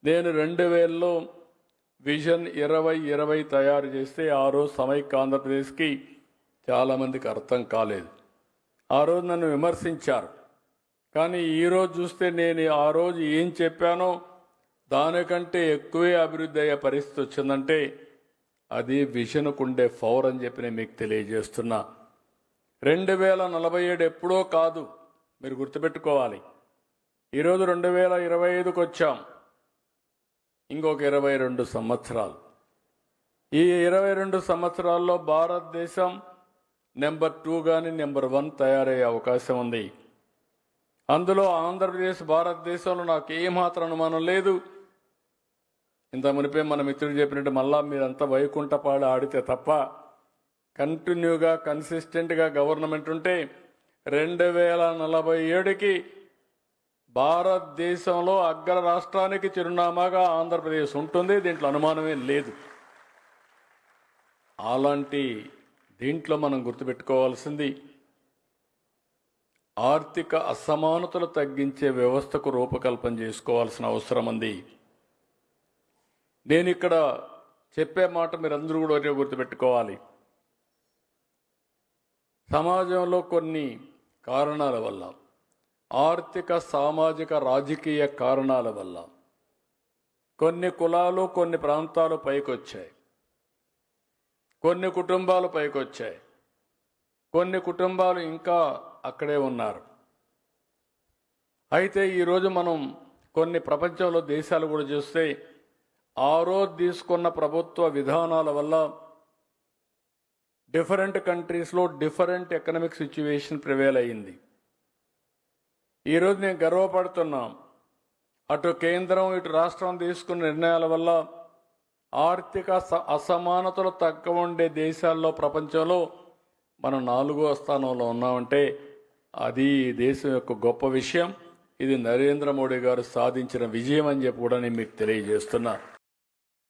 నేను 2000లో విజన్ 2020 తయారు చేస్తే ఆ రోజు సమైక్య ఆంధ్రప్రదేశ్కి చాలామందికి అర్థం కాలేదు. ఆ రోజు నన్ను విమర్శించారు. కానీ ఈరోజు చూస్తే నేను ఆ రోజు ఏం చెప్పానో దానికంటే ఎక్కువే అభివృద్ధి అయ్యే పరిస్థితి వచ్చిందంటే అది విజన్కు ఉండే పవర్ అని చెప్పి నేను మీకు తెలియజేస్తున్నా. 2047 ఎప్పుడో కాదు, మీరు గుర్తుపెట్టుకోవాలి. ఈరోజు 2025కి వచ్చాం. ఇంకొక 22 సంవత్సరాలు. ఈ 22 సంవత్సరాల్లో భారతదేశం నెంబర్ 2 కానీ నెంబర్ 1 తయారయ్యే అవకాశం ఉంది. అందులో ఆంధ్రప్రదేశ్ భారతదేశంలో నాకు ఏమాత్రం అనుమానం లేదు. ఇంత మునిపే మన మిత్రుడు చెప్పినట్టు మళ్ళా మీరంతా వైకుంఠపాడు ఆడితే తప్ప కంటిన్యూగా కన్సిస్టెంట్గా గవర్నమెంట్ ఉంటే 2047కి భారతదేశంలో అగ్ర రాష్ట్రానికి చిరునామాగా ఆంధ్రప్రదేశ్ ఉంటుంది. దీంట్లో అనుమానమే లేదు. అలాంటి దీంట్లో మనం గుర్తుపెట్టుకోవాల్సింది ఆర్థిక అసమానతలు తగ్గించే వ్యవస్థకు రూపకల్పన చేసుకోవాల్సిన అవసరం ఉంది. నేను ఇక్కడ చెప్పే మాట మీరందరూ కూడా ఒకటే గుర్తుపెట్టుకోవాలి. సమాజంలో కొన్ని కారణాల వల్ల, ఆర్థిక సామాజిక రాజకీయ కారణాల వల్ల కొన్ని కులాలు కొన్ని ప్రాంతాలు పైకొచ్చాయి, కొన్ని కుటుంబాలు పైకొచ్చాయి, కొన్ని కుటుంబాలు ఇంకా అక్కడే ఉన్నారు. అయితే ఈరోజు మనం కొన్ని ప్రపంచంలో దేశాలు కూడా చూస్తే ఆ రోజు తీసుకున్న ప్రభుత్వ విధానాల వల్ల డిఫరెంట్ కంట్రీస్లో డిఫరెంట్ ఎకనామిక్ సిచ్యువేషన్ ప్రివేల్ అయ్యింది. ఈరోజు నేను గర్వపడుతున్నా, అటు కేంద్రం ఇటు రాష్ట్రం తీసుకున్న నిర్ణయాల వల్ల ఆర్థిక అసమానతలు తక్కువ ఉండే దేశాల్లో ప్రపంచంలో మనం 4వ స్థానంలో ఉన్నామంటే అది దేశం యొక్క గొప్ప విషయం. ఇది నరేంద్ర మోడీ గారు సాధించిన విజయం అని చెప్పి కూడా నేను మీకు తెలియజేస్తున్నా.